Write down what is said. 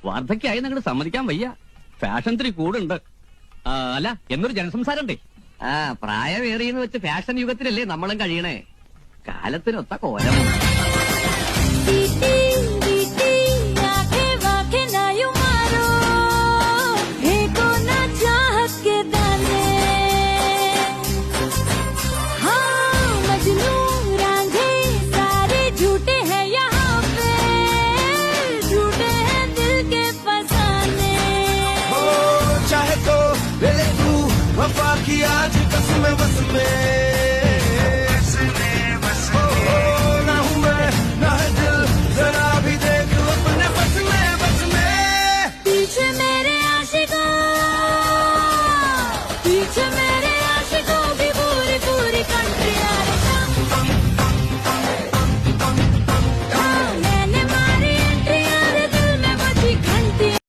വാർദ്ധക്യായി നിങ്ങട് സമ്മതിക്കാൻ വയ്യ. ഫാഷൻ ഇത്തിരി കൂടുണ്ട്. അല്ല, എന്നൊരു ജനസംസാരണ്ടേ. പ്രായമേറിയെന്ന് വെച്ച് ഫാഷൻ യുഗത്തിലല്ലേ നമ്മളും കഴിയണേ. കാലത്തിനൊത്ത കോലം. वफा की आज कसम बस में